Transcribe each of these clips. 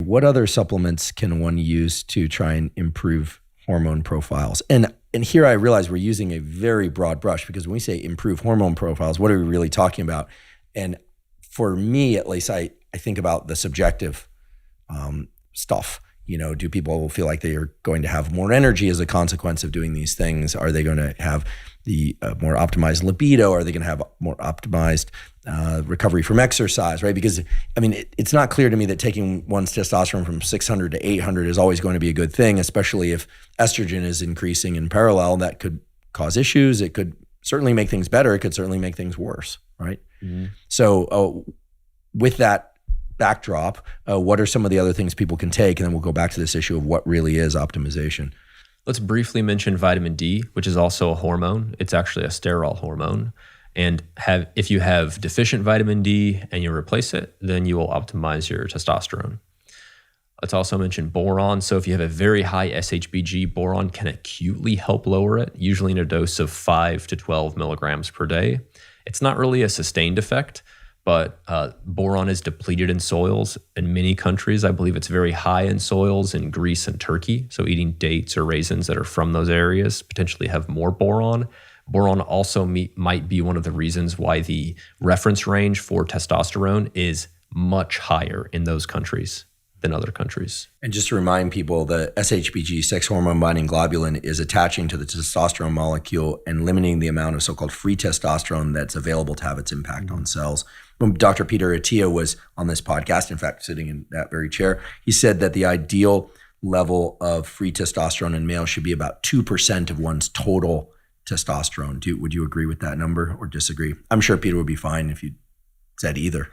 what other supplements can one use to try and improve hormone profiles? And here I realize we're using a very broad brush, because when we say improve hormone profiles, what are we really talking about? And for me, at least, I think about the subjective stuff. Do people feel like they are going to have more energy as a consequence of doing these things? Are they going to have the more optimized libido? Are they going to have more optimized recovery from exercise, right? Because, it's not clear to me that taking one's testosterone from 600 to 800 is always going to be a good thing, especially if estrogen is increasing in parallel. That could cause issues. It could certainly make things better. It could certainly make things worse, right? Mm-hmm. So with that backdrop, what are some of the other things people can take? And then we'll go back to this issue of what really is optimization. Let's briefly mention vitamin D, which is also a hormone. It's actually a sterol hormone. And if you have deficient vitamin D and you replace it, then you will optimize your testosterone. Let's also mention boron. So if you have a very high SHBG, boron can acutely help lower it, usually in a dose of 5 to 12 milligrams per day. It's not really a sustained effect, but boron is depleted in soils in many countries. I believe it's very high in soils in Greece and Turkey. So eating dates or raisins that are from those areas potentially have more boron. Boron also might be one of the reasons why the reference range for testosterone is much higher in those countries than other countries. And just to remind people, the SHBG, sex hormone binding globulin, is attaching to the testosterone molecule and limiting the amount of so-called free testosterone that's available to have its impact on cells. When Dr. Peter Attia was on this podcast, in fact, sitting in that very chair, he said that the ideal level of free testosterone in males should be about 2% of one's total testosterone. Would you agree with that number or disagree? I'm sure Peter would be fine if you said either.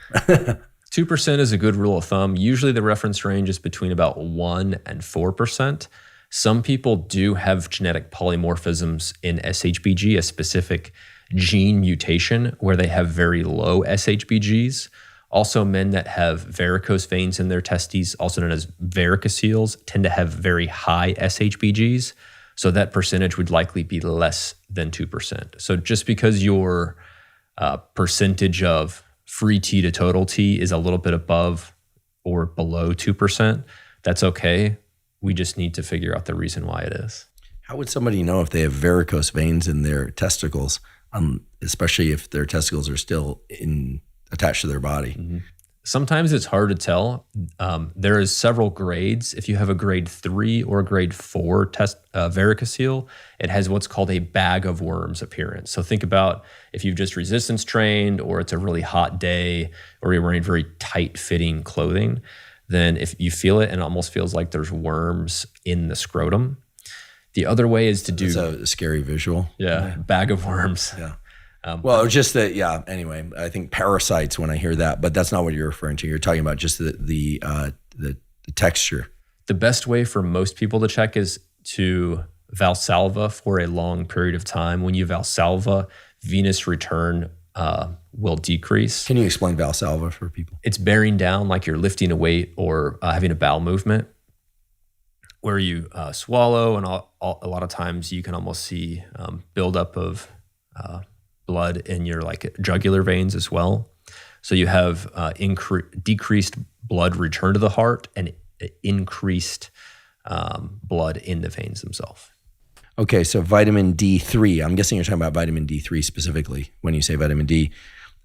2% is a good rule of thumb. Usually the reference range is between about 1 and 4%. Some people do have genetic polymorphisms in SHBG, a specific gene mutation where they have very low SHBGs. Also, men that have varicose veins in their testes, also known as varicoceles, tend to have very high SHBGs. So that percentage would likely be less than 2%. So just because your percentage of free T to total T is a little bit above or below 2%, that's okay. We just need to figure out the reason why it is. How would somebody know if they have varicose veins in their testicles, especially if their testicles are still attached to their body? Mm-hmm. Sometimes it's hard to tell. There is several grades. If you have a grade 3 or a grade 4 varicocele, it has what's called a bag of worms appearance. So think about if you've just resistance trained, or it's a really hot day, or you're wearing very tight fitting clothing, then if you feel it and it almost feels like there's worms in the scrotum. The other way is to do— It's a scary visual. Yeah, bag of worms. Yeah. Well, just that, yeah, anyway, I think parasites when I hear that, but that's not what you're referring to. You're talking about just the texture. The best way for most people to check is to Valsalva for a long period of time. When you Valsalva, venous return will decrease. Can you explain Valsalva for people? It's bearing down like you're lifting a weight or having a bowel movement, where you swallow, and a lot of times you can almost see buildup of blood in your jugular veins as well. So you have decreased blood return to the heart and increased blood in the veins themselves. Okay, so vitamin D3. I'm guessing you're talking about vitamin D3 specifically when you say vitamin D.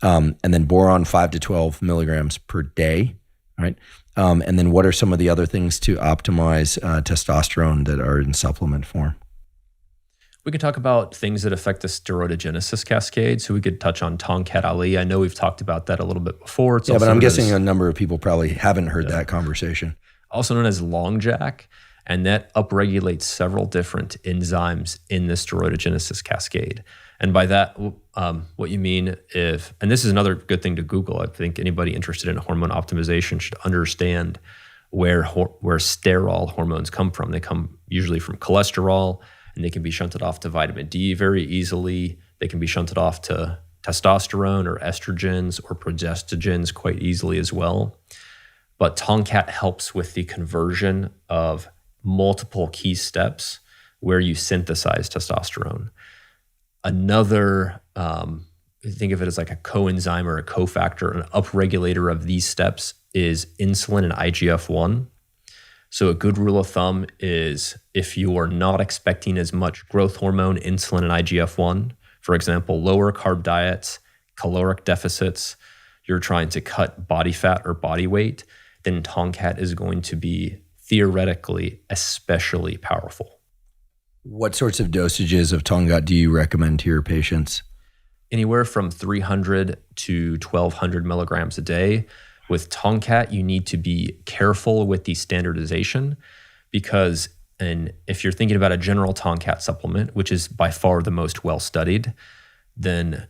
And then boron, 5 to 12 milligrams per day, right? And then what are some of the other things to optimize testosterone that are in supplement form? We could talk about things that affect the steroidogenesis cascade. So we could touch on Tongkat Ali. I know we've talked about that a little bit before. It's but I'm guessing a number of people probably haven't heard that conversation. Also known as long Jack, and that upregulates several different enzymes in the steroidogenesis cascade. And by that, what you mean and this is another good thing to Google. I think anybody interested in hormone optimization should understand where sterol hormones come from. They come usually from cholesterol, and they can be shunted off to vitamin D very easily. They can be shunted off to testosterone or estrogens or progestogens quite easily as well. But Tongkat helps with the conversion of multiple key steps where you synthesize testosterone. Another, think of it as like a coenzyme or a cofactor, an upregulator of these steps is insulin and IGF-1. So a good rule of thumb is if you are not expecting as much growth hormone, insulin, and IGF-1, for example, lower carb diets, caloric deficits, you're trying to cut body fat or body weight, then Tongkat is going to be theoretically especially powerful. What sorts of dosages of Tongkat do you recommend to your patients? Anywhere from 300 to 1,200 milligrams a day. With Tongkat, you need to be careful with the standardization because if you're thinking about a general Tongkat supplement, which is by far the most well-studied, then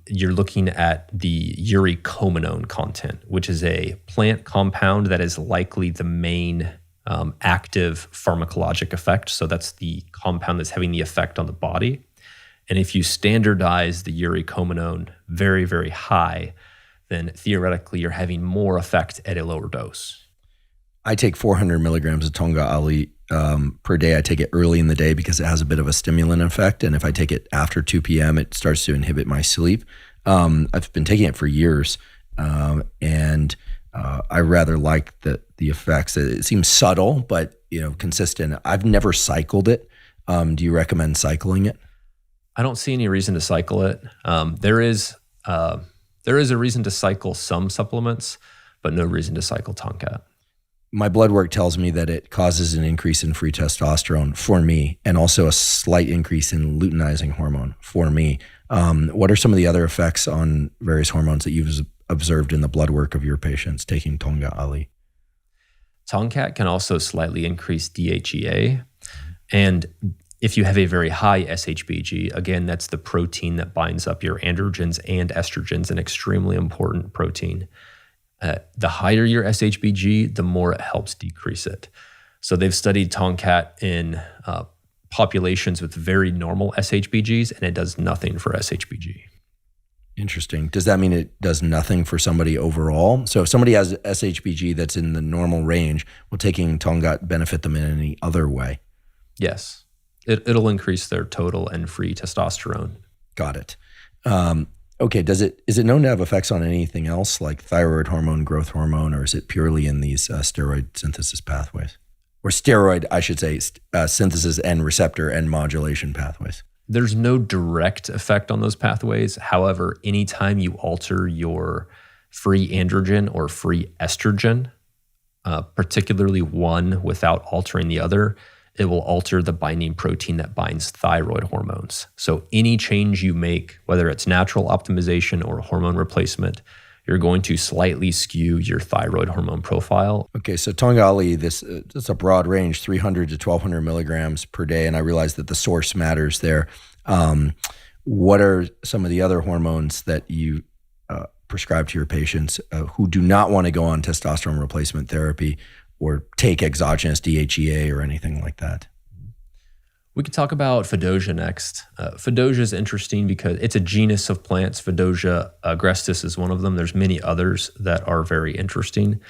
you're looking at the urecomanone content, which is a plant compound that is likely the main active pharmacologic effect. So that's the compound that's having the effect on the body. And if you standardize the urecomanone very, very high, then theoretically you're having more effect at a lower dose. I take 400 milligrams of Tongkat Ali per day. I take it early in the day because it has a bit of a stimulant effect. And if I take it after 2 p.m., it starts to inhibit my sleep. I've been taking it for years, and I rather like the effects. It seems subtle, but consistent. I've never cycled it. Do you recommend cycling it? I don't see any reason to cycle it. There is a reason to cycle some supplements, but no reason to cycle Tongkat. My blood work tells me that it causes an increase in free testosterone for me, and also a slight increase in luteinizing hormone for me. What are some of the other effects on various hormones that you've observed in the blood work of your patients taking Tongkat Ali? Tongkat can also slightly increase DHEA. And if you have a very high SHBG, again, that's the protein that binds up your androgens and estrogens, an extremely important protein. The higher your SHBG, the more it helps decrease it. So they've studied Tongkat in populations with very normal SHBGs, and it does nothing for SHBG. Interesting. Does that mean it does nothing for somebody overall? So if somebody has SHBG that's in the normal range, will taking Tongkat benefit them in any other way? Yes. It'll increase their total and free testosterone. Got it. Okay. Is it known to have effects on anything else like thyroid hormone, growth hormone, or is it purely in these steroid synthesis pathways? Or steroid, I should say, synthesis and receptor and modulation pathways? There's no direct effect on those pathways. However, anytime you alter your free androgen or free estrogen, particularly one without altering the other, it will alter the binding protein that binds thyroid hormones. So any change you make, whether it's natural optimization or hormone replacement, you're going to slightly skew your thyroid hormone profile. Okay, so Tongkat Ali, this it's a broad range, 300 to 1,200 milligrams per day, and I realize that the source matters there. What are some of the other hormones that you prescribe to your patients who do not want to go on testosterone replacement therapy or take exogenous DHEA or anything like that? We could talk about Fedosia next. Fedosia is interesting because it's a genus of plants. Fedosia agrestis is one of them. There's many others that are very interesting.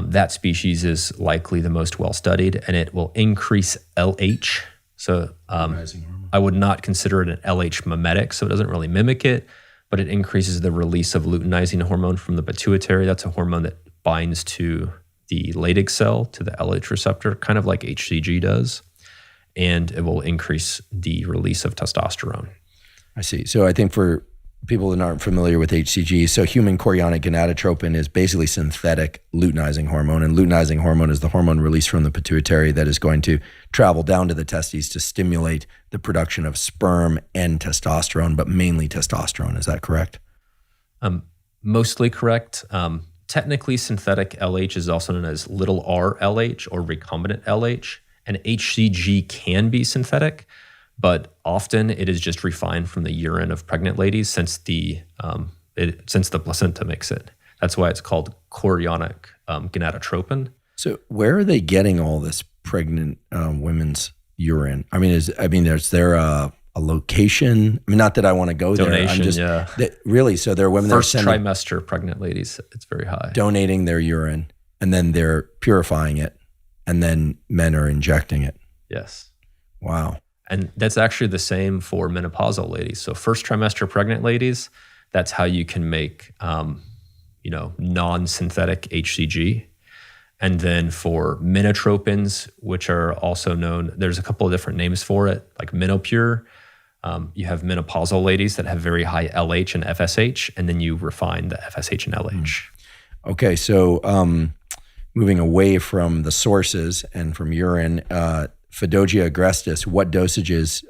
That species is likely the most well-studied, and it will increase LH. So I would not consider it an LH mimetic, so it doesn't really mimic it, but it increases the release of luteinizing hormone from the pituitary. That's a hormone that binds to the Leydig cell, to the LH receptor, kind of like HCG does. And it will increase the release of testosterone. I see. So I think for people that aren't familiar with HCG, so human chorionic gonadotropin is basically synthetic luteinizing hormone, and luteinizing hormone is the hormone released from the pituitary that is going to travel down to the testes to stimulate the production of sperm and testosterone, but mainly testosterone. Is that correct? Mostly correct. Technically, synthetic LH is also known as little r LH or recombinant LH. And HCG can be synthetic, but often it is just refined from the urine of pregnant ladies since the placenta makes it. That's why it's called chorionic gonadotropin. So where are they getting all this pregnant women's urine? I mean, is there a location? I mean, not that I want to go there. Donation, Really? So there are women first that are trimester pregnant ladies. It's very high. Donating their urine, and then they're purifying it. And then men are injecting it. Yes. Wow. And that's actually the same for menopausal ladies. So first trimester pregnant ladies, that's how you can make, non-synthetic HCG. And then for minotropins, which are also known, there's a couple of different names for it, like Minopure. You have menopausal ladies that have very high LH and FSH, and then you refine the FSH and LH. Okay, so moving away from the sources and from urine, Phaedogia agrestis, what dosages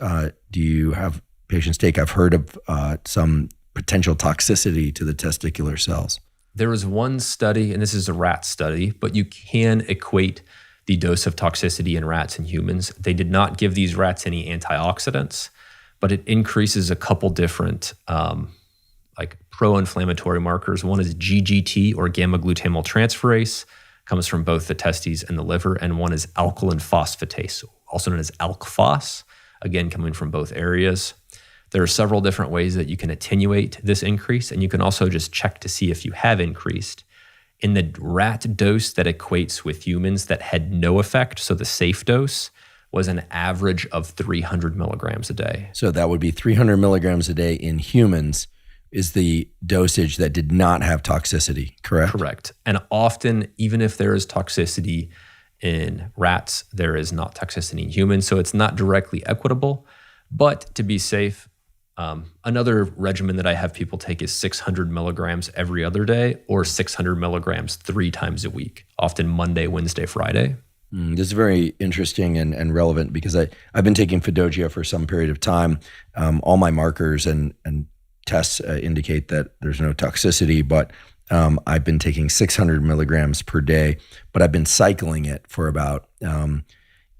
do you have patients take? I've heard of some potential toxicity to the testicular cells. There was one study, and this is a rat study, but you can equate the dose of toxicity in rats and humans. They did not give these rats any antioxidants, but it increases a couple different like pro-inflammatory markers. One is GGT, or gamma-glutamyl transferase, comes from both the testes and the liver, and one is alkaline phosphatase, also known as ALK-Phos, again coming from both areas. There are several different ways that you can attenuate this increase, and you can also just check to see if you have increased. In the rat dose that equates with humans that had no effect, so the safe dose, was an average of 300 milligrams a day. So that would be 300 milligrams a day in humans is the dosage that did not have toxicity, correct? Correct. And often, even if there is toxicity in rats, there is not toxicity in humans, so it's not directly equitable. But to be safe, another regimen that I have people take is 600 milligrams every other day, or 600 milligrams 3 times a week, often Monday, Wednesday, Friday. This is very interesting and relevant because I've been taking Phaedogia for some period of time. All my markers and tests indicate that there's no toxicity, but I've been taking 600 milligrams per day, but I've been cycling it for about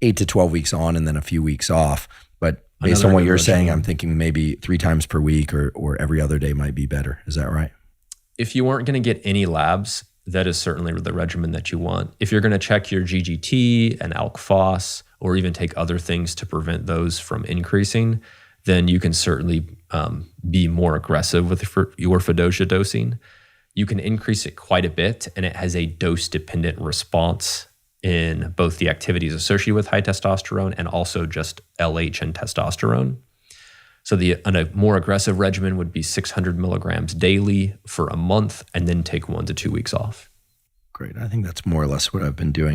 8 to 12 weeks on and then a few weeks off. But based on what you're saying, I'm thinking maybe 3 times per week or every other day might be better. Is that right? If you weren't going to get any labs, that is certainly the regimen that you want. If you're going to check your GGT and ALK-Phos, or even take other things to prevent those from increasing, then you can certainly be more aggressive with your Phaedogia dosing. You can increase it quite a bit, and it has a dose-dependent response in both the activities associated with high testosterone and also just LH and testosterone. So a more aggressive regimen would be 600 milligrams daily for a month, and then take 1 to 2 weeks off. Great. I think that's more or less what I've been doing.